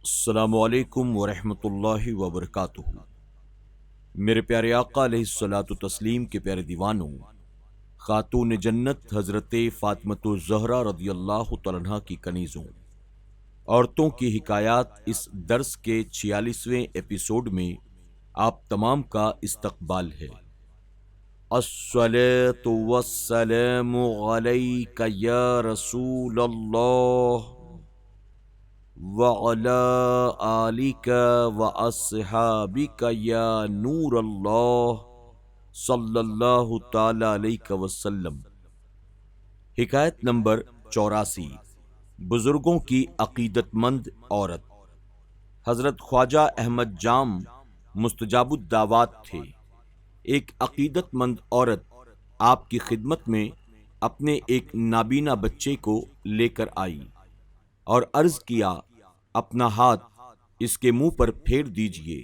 السلام علیکم ورحمۃ اللہ وبرکاتہ۔ میرے پیارے آقا علیہ الصلوۃ والتسلیم کے پیارے دیوانوں، خاتون جنت حضرت فاطمۃ الزہرا رضی اللہ تعالیٰ عنہا کی کنیزوں، عورتوں کی حکایات، اس درس کے 46ویں ایپیسوڈ میں آپ تمام کا استقبال ہے۔ الصلاۃ والسلام علیک یا رسول اللہ وعلى آلك وأصحابك یا نور اللہ صلی اللہ تعالی علیہ وسلم۔ حکایت نمبر 84۔ بزرگوں کی عقیدت مند عورت۔ حضرت خواجہ احمد جام مستجاب الدعوات تھے۔ ایک عقیدت مند عورت آپ کی خدمت میں اپنے ایک نابینا بچے کو لے کر آئی اور عرض کیا، اپنا ہاتھ اس کے منہ پر پھیر دیجئے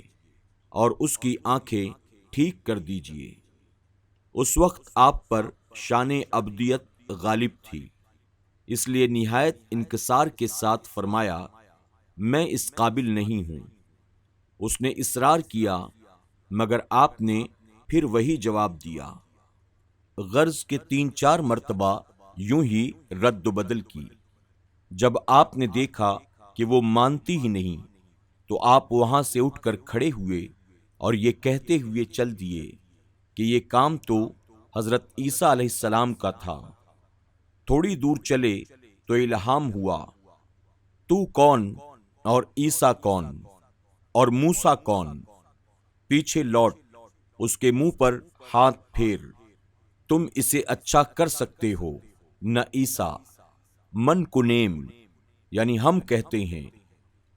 اور اس کی آنکھیں ٹھیک کر دیجئے۔ اس وقت آپ پر شان عبدیت غالب تھی، اس لیے نہایت انکسار کے ساتھ فرمایا، میں اس قابل نہیں ہوں۔ اس نے اصرار کیا، مگر آپ نے پھر وہی جواب دیا۔ غرض کے 3-4 مرتبہ یوں ہی رد و بدل کی۔ جب آپ نے دیکھا کہ وہ مانتی ہی نہیں تو آپ وہاں سے اٹھ کر کھڑے ہوئے اور یہ کہتے ہوئے چل دیے کہ یہ کام تو حضرت عیسیٰ علیہ السلام کا تھا۔ تھوڑی دور چلے تو الہام ہوا، تو کون اور عیسیٰ کون اور موسیٰ کون؟ پیچھے لوٹ اس کے منہ پر ہاتھ پھیر، تم اسے اچھا کر سکتے ہو نہ عیسیٰ۔ من کنیم یعنی ہم کہتے ہیں۔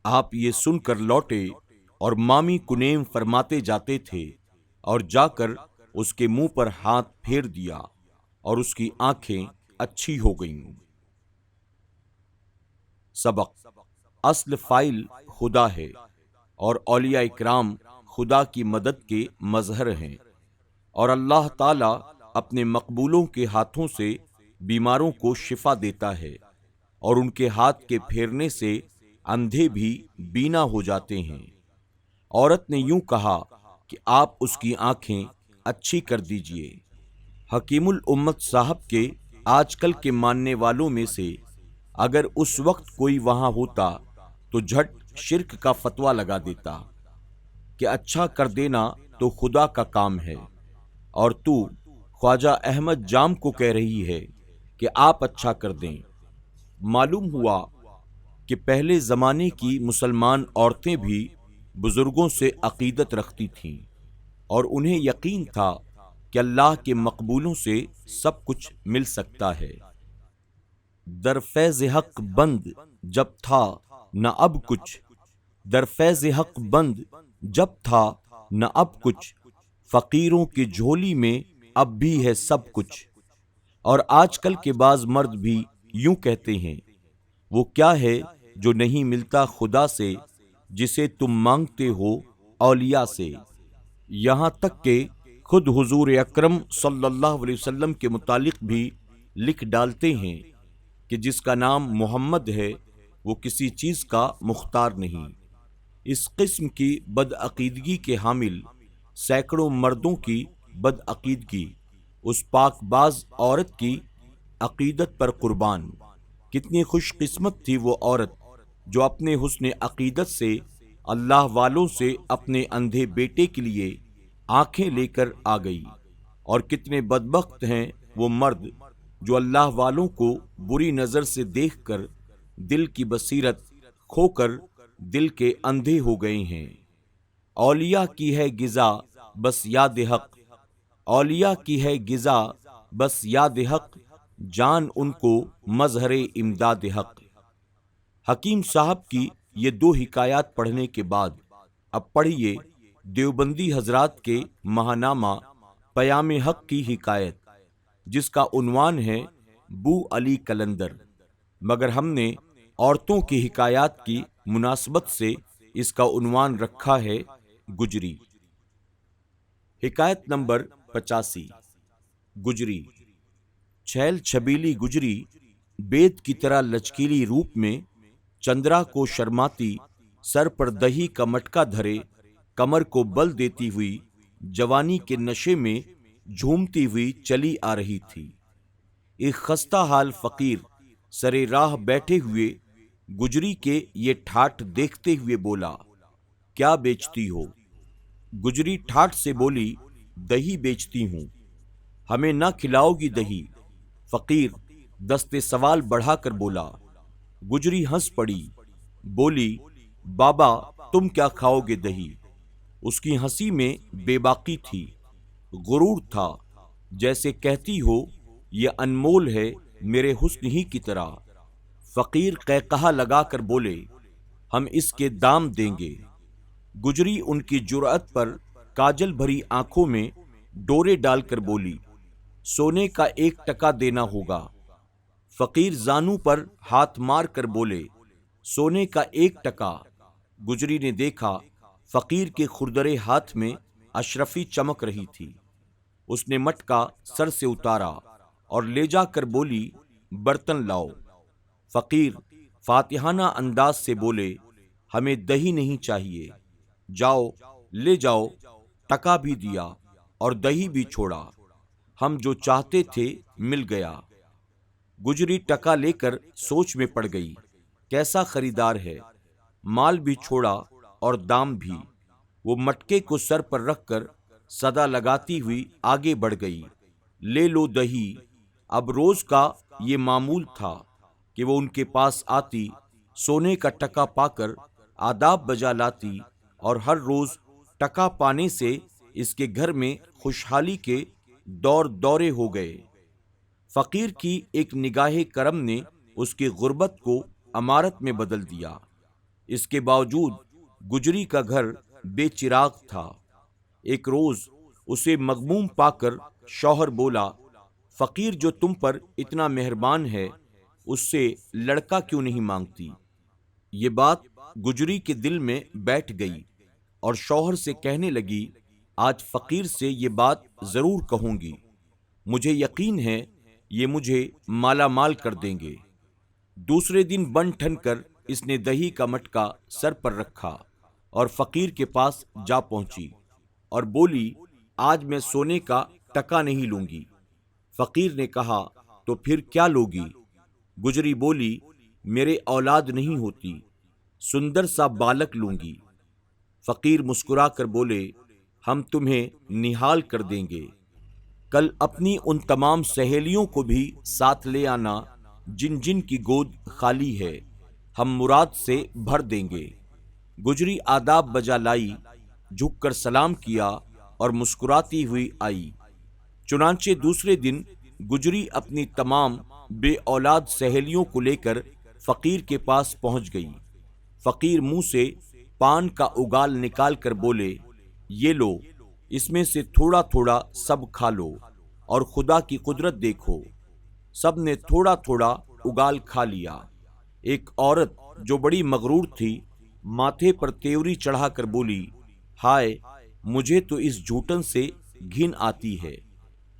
آپ یہ سن کر لوٹے اور مامی کنیم فرماتے جاتے تھے اور جا کر اس کے منہ پر ہاتھ پھیر دیا اور اس کی آنکھیں اچھی ہو گئیں۔ سبق: اصل فاعل خدا ہے اور اولیاء اکرام خدا کی مدد کے مظہر ہیں، اور اللہ تعالی اپنے مقبولوں کے ہاتھوں سے بیماروں کو شفا دیتا ہے، اور ان کے ہاتھ کے پھیرنے سے اندھے بھی بینا ہو جاتے ہیں۔ عورت نے یوں کہا کہ آپ اس کی آنکھیں اچھی کر دیجئے۔ حکیم الامت صاحب کے آج کل کے ماننے والوں میں سے اگر اس وقت کوئی وہاں ہوتا تو جھٹ شرک کا فتویٰ لگا دیتا کہ اچھا کر دینا تو خدا کا کام ہے، اور تو خواجہ احمد جام کو کہہ رہی ہے کہ آپ اچھا کر دیں۔ معلوم ہوا کہ پہلے زمانے کی مسلمان عورتیں بھی بزرگوں سے عقیدت رکھتی تھیں اور انہیں یقین تھا کہ اللہ کے مقبولوں سے سب کچھ مل سکتا ہے۔ در فیض حق بند جب تھا نہ اب کچھ، در فیض حق بند جب تھا نہ اب کچھ، فقیروں کی جھولی میں اب بھی ہے سب کچھ۔ اور آج کل کے بعض مرد بھی یوں کہتے ہیں، وہ کیا ہے جو نہیں ملتا خدا سے جسے تم مانگتے ہو اولیاء سے۔ یہاں تک کہ خود حضور اکرم صلی اللہ علیہ وسلم کے متعلق بھی لکھ ڈالتے ہیں کہ جس کا نام محمد ہے وہ کسی چیز کا مختار نہیں۔ اس قسم کی بدعقیدگی کے حامل سینکڑوں مردوں کی بدعقیدگی اس پاک باز عورت کی عقیدت پر قربان۔ کتنی خوش قسمت تھی وہ عورت جو اپنے حسن عقیدت سے اللہ والوں سے اپنے اندھے بیٹے کے لیے آنکھیں لے کر آ گئی، اور کتنے بدبخت ہیں وہ مرد جو اللہ والوں کو بری نظر سے دیکھ کر دل کی بصیرت کھو کر دل کے اندھے ہو گئے ہیں۔ اولیاء کی ہے غذا بس یاد حق، اولیاء کی ہے غذا بس یاد حق، جان ان کو مظہر امداد حق۔ حکیم صاحب کی یہ 2 حکایات پڑھنے کے بعد اب پڑھیے دیوبندی حضرات کے ماہنامہ پیام حق کی حکایت، جس کا عنوان ہے بو علی کلندر، مگر ہم نے عورتوں کی حکایات کی مناسبت سے اس کا عنوان رکھا ہے گجری۔ حکایت نمبر 85۔ گجری۔ چھیل چھبیلی گجری بید کی طرح لچکیلی روپ میں چندرا کو شرماتی سر پر دہی کا مٹکا دھرے کمر کو بل دیتی ہوئی جوانی کے نشے میں جھومتی ہوئی چلی آ رہی تھی۔ ایک خستہ حال فقیر سرے راہ بیٹھے ہوئے گجری کے یہ ٹھاٹ دیکھتے ہوئے بولا، کیا بیچتی ہو؟ گجری ٹھاٹ سے بولی، دہی بیچتی ہوں۔ ہمیں نہ کھلاؤ گی دہی؟ فقیر دستے سوال بڑھا کر بولا۔ گجری ہنس پڑی، بولی، بابا تم کیا کھاؤ گے دہی؟ اس کی ہنسی میں بے باکی تھی، غرور تھا، جیسے کہتی ہو یہ انمول ہے میرے حسن ہی کی طرح۔ فقیر قہقہا لگا کر بولے، ہم اس کے دام دیں گے۔ گجری ان کی جرأت پر کاجل بھری آنکھوں میں ڈورے ڈال کر بولی، سونے کا 1 ٹکا دینا ہوگا۔ فقیر زانو پر ہاتھ مار کر بولے، سونے کا 1 ٹکا؟ گجری نے دیکھا فقیر کے کھردرے ہاتھ میں اشرفی چمک رہی تھی۔ اس نے مٹکا سر سے اتارا اور لے جا کر بولی، برتن لاؤ۔ فقیر فاتحانہ انداز سے بولے، ہمیں دہی نہیں چاہیے، جاؤ لے جاؤ۔ ٹکا بھی دیا اور دہی بھی چھوڑا، ہم جو چاہتے تھے مل گیا۔ گجری ٹکا لے کر سوچ میں پڑ گئی، کیسا خریدار ہے، مال بھی چھوڑا اور دام بھی۔ وہ مٹکے کو سر پر رکھ کر صدا لگاتی ہوئی آگے بڑھ گئی، لے لو دہی۔ اب روز کا یہ معمول تھا کہ وہ ان کے پاس آتی، سونے کا ٹکا پا کر آداب بجا لاتی، اور ہر روز ٹکا پانے سے اس کے گھر میں خوشحالی کے دور دورے ہو گئے۔ فقیر کی ایک نگاہ کرم نے اس کی غربت کو امارت میں بدل دیا۔ اس کے باوجود گجری کا گھر بے چراغ تھا۔ ایک روز اسے مغموم پا کر شوہر بولا، فقیر جو تم پر اتنا مہربان ہے، اس سے لڑکا کیوں نہیں مانگتی؟ یہ بات گجری کے دل میں بیٹھ گئی اور شوہر سے کہنے لگی، آج فقیر سے یہ بات ضرور کہوں گی، مجھے یقین ہے یہ مجھے مالا مال کر دیں گے۔ دوسرے دن بن ٹھن کر اس نے دہی کا مٹکا سر پر رکھا اور فقیر کے پاس جا پہنچی اور بولی، آج میں سونے کا ٹکا نہیں لوں گی۔ فقیر نے کہا، تو پھر کیا لوگی؟ گجری بولی، میرے اولاد نہیں ہوتی، سندر سا بالک لوں گی۔ فقیر مسکرا کر بولے، ہم تمہیں نہال کر دیں گے، کل اپنی ان تمام سہیلیوں کو بھی ساتھ لے آنا جن جن کی گود خالی ہے، ہم مراد سے بھر دیں گے۔ گجری آداب بجا لائی، جھک کر سلام کیا اور مسکراتی ہوئی آئی۔ چنانچہ دوسرے دن گجری اپنی تمام بے اولاد سہیلیوں کو لے کر فقیر کے پاس پہنچ گئی۔ فقیر منہ سے پان کا اگال نکال کر بولے، یہ لو، اس میں سے تھوڑا تھوڑا سب کھا لو اور خدا کی قدرت دیکھو۔ سب نے تھوڑا تھوڑا اگال کھا لیا۔ ایک عورت جو بڑی مغرور تھی ماتھے پر تیوری چڑھا کر بولی، ہائے، مجھے تو اس جھوٹن سے گھن آتی ہے۔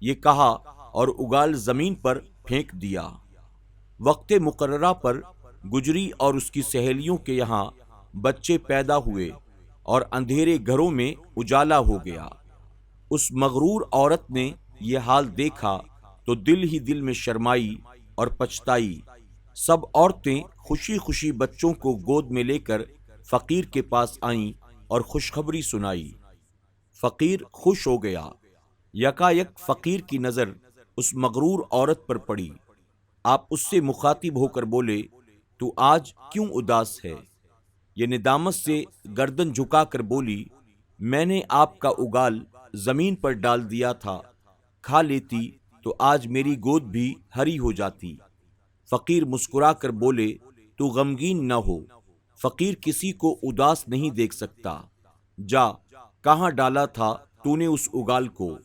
یہ کہا اور اگال زمین پر پھینک دیا۔ وقت مقررہ پر گجری اور اس کی سہیلیوں کے یہاں بچے پیدا ہوئے اور اندھیرے گھروں میں اجالا ہو گیا۔ اس مغرور عورت نے یہ حال دیکھا تو دل ہی دل میں شرمائی اور پچھتائی۔ سب عورتیں خوشی خوشی بچوں کو گود میں لے کر فقیر کے پاس آئیں اور خوشخبری سنائی۔ فقیر خوش ہو گیا۔ یکا یک فقیر کی نظر اس مغرور عورت پر پڑی۔ آپ اس سے مخاطب ہو کر بولے، تو آج کیوں اداس ہے؟ یہ ندامت سے گردن جھکا کر بولی، میں نے آپ کا اگال زمین پر ڈال دیا تھا، کھا لیتی تو آج میری گود بھی ہری ہو جاتی۔ فقیر مسکرا کر بولے، تو غمگین نہ ہو، فقیر کسی کو اداس نہیں دیکھ سکتا، جا، کہاں ڈالا تھا تو نے اس اگال کو؟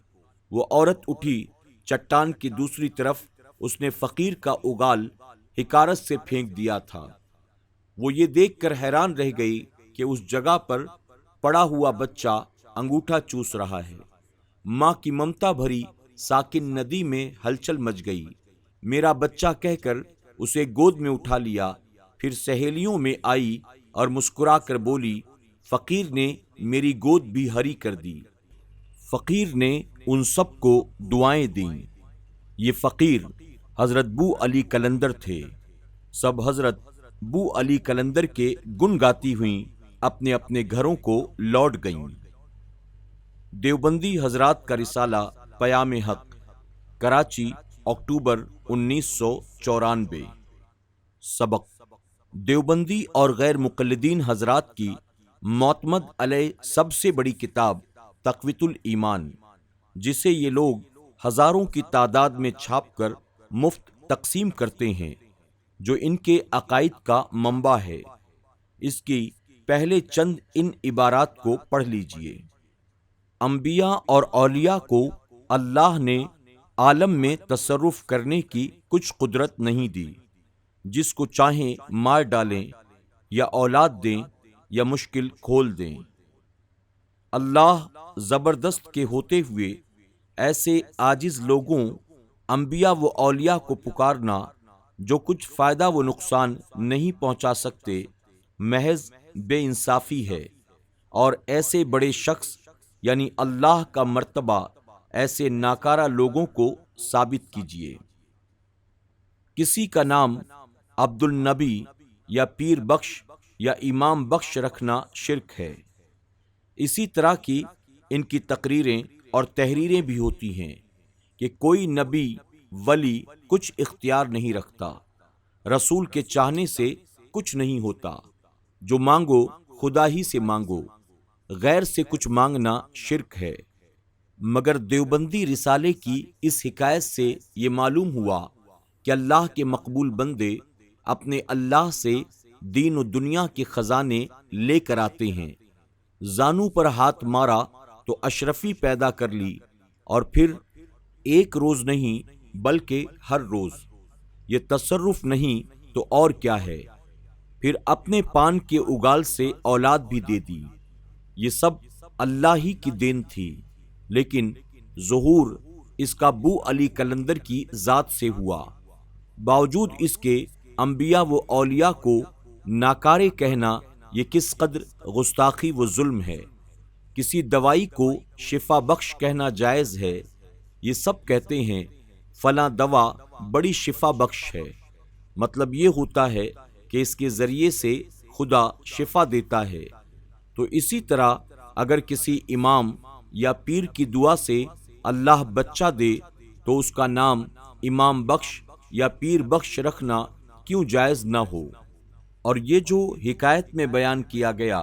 وہ عورت اٹھی، چٹان کی دوسری طرف اس نے فقیر کا اگال حکارت سے پھینک دیا تھا۔ وہ یہ دیکھ کر حیران رہ گئی کہ اس جگہ پر پڑا ہوا بچہ انگوٹھا چوس رہا ہے۔ ماں کی ممتا بھری ساکن ندی میں ہلچل مچ گئی۔ میرا بچہ کہہ کر اسے گود میں اٹھا لیا، پھر سہیلیوں میں آئی اور مسکرا کر بولی، فقیر نے میری گود بھی ہری کر دی۔ فقیر نے ان سب کو دعائیں دیں۔ یہ فقیر حضرت بو علی قلندر تھے۔ سب حضرت بو علی قلندر کے گن گاتی ہوئیں اپنے اپنے گھروں کو لوٹ گئیں۔ دیوبندی حضرات کا رسالہ پیام حق، کراچی، اکتوبر 1994۔ سبق: دیوبندی اور غیر مقلدین حضرات کی معتمد علیہ سب سے بڑی کتاب تقویۃ الایمان، جسے یہ لوگ ہزاروں کی تعداد میں چھاپ کر مفت تقسیم کرتے ہیں، جو ان کے عقائد کا منبع ہے۔ اس کی پہلے چند ان عبارات کو پڑھ لیجئے۔ انبیاء اور اولیاء کو اللہ نے عالم میں تصرف کرنے کی کچھ قدرت نہیں دی۔ جس کو چاہیں مار ڈالیں یا اولاد دیں یا مشکل کھول دیں۔ اللہ زبردست کے ہوتے ہوئے ایسے عاجز لوگوں انبیاء و اولیاء کو پکارنا جو کچھ فائدہ و نقصان نہیں پہنچا سکتے، محض بے انصافی ہے۔ اور ایسے بڑے شخص یعنی اللہ کا مرتبہ ایسے ناکارہ لوگوں کو ثابت کیجیے۔ کسی کا نام عبد النبی یا پیر بخش یا امام بخش رکھنا شرک ہے۔ اسی طرح کی ان کی تقریریں اور تحریریں بھی ہوتی ہیں کہ کوئی نبی ولی کچھ اختیار نہیں رکھتا، رسول کے چاہنے سے کچھ نہیں ہوتا، جو مانگو خدا ہی سے مانگو، غیر سے کچھ مانگنا شرک ہے۔ مگر دیوبندی رسالے کی اس حکایت سے یہ معلوم ہوا کہ اللہ کے مقبول بندے اپنے اللہ سے دین و دنیا کے خزانے لے کر آتے ہیں۔ زانو پر ہاتھ مارا تو اشرفی پیدا کر لی، اور پھر ایک روز نہیں بلکہ ہر روز۔ یہ تصرف نہیں تو اور کیا ہے؟ پھر اپنے پان کے اگال سے اولاد بھی دے دی۔ یہ سب اللہ ہی کی دین تھی، لیکن ظہور اس کا بو علی قلندر کی ذات سے ہوا۔ باوجود اس کے انبیاء و اولیاء کو ناکارے کہنا یہ کس قدر گستاخی و ظلم ہے۔ کسی دوائی کو شفا بخش کہنا جائز ہے۔ یہ سب کہتے ہیں فلاں دوا بڑی شفا بخش ہے، مطلب یہ ہوتا ہے کہ اس کے ذریعے سے خدا شفا دیتا ہے۔ تو اسی طرح اگر کسی امام یا پیر کی دعا سے اللہ بچہ دے تو اس کا نام امام بخش یا پیر بخش رکھنا کیوں جائز نہ ہو؟ اور یہ جو حکایت میں بیان کیا گیا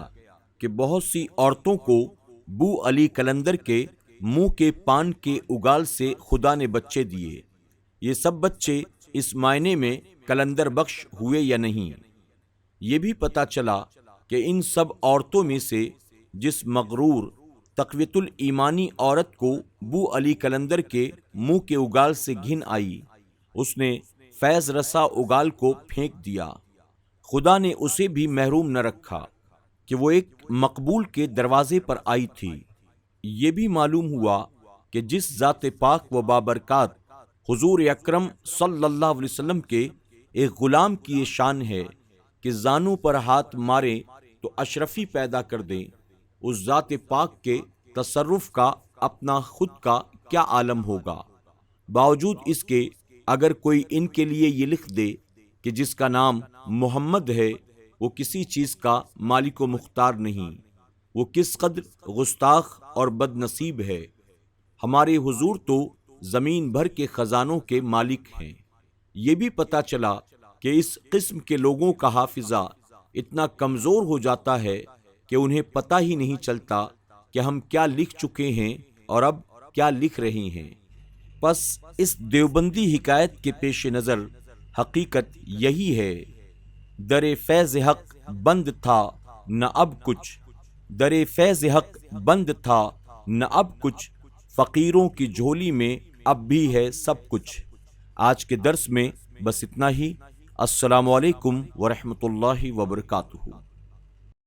کہ بہت سی عورتوں کو بو علی قلندر کے منہ کے پان کے اگال سے خدا نے بچے دیے، یہ سب بچے اس معنی میں قلندر بخش ہوئے یا نہیں؟ یہ بھی پتا چلا کہ ان سب عورتوں میں سے جس مغرور تقویۃ الایمانی عورت کو بو علی قلندر کے منہ کے اگال سے گھن آئی، اس نے فیض رسا اگال کو پھینک دیا۔ خدا نے اسے بھی محروم نہ رکھا کہ وہ ایک مقبول کے دروازے پر آئی تھی۔ یہ بھی معلوم ہوا کہ جس ذات پاک و بابرکات حضور اکرم صلی اللہ علیہ وسلم کے ایک غلام کی یہ شان ہے کہ زانو پر ہاتھ مارے تو اشرفی پیدا کر دیں، اس ذات پاک کے تصرف کا اپنا خود کا کیا عالم ہوگا۔ باوجود اس کے اگر کوئی ان کے لیے یہ لکھ دے کہ جس کا نام محمد ہے وہ کسی چیز کا مالک و مختار نہیں، وہ کس قدر گستاخ اور بد نصیب ہے۔ ہمارے حضور تو زمین بھر کے خزانوں کے مالک ہیں۔ یہ بھی پتا چلا کہ اس قسم کے لوگوں کا حافظہ اتنا کمزور ہو جاتا ہے کہ انہیں پتہ ہی نہیں چلتا کہ ہم کیا لکھ چکے ہیں اور اب کیا لکھ رہے ہیں۔ پس اس دیوبندی حکایت کے پیش نظر حقیقت یہی ہے، در فیض حق بند تھا نہ اب کچھ، در فیض حق بند تھا نہ اب کچھ، فقیروں کی جھولی میں اب بھی ہے سب کچھ۔ آج کے درس میں بس اتنا ہی۔ السلام علیکم ورحمۃ اللہ وبرکاتہ۔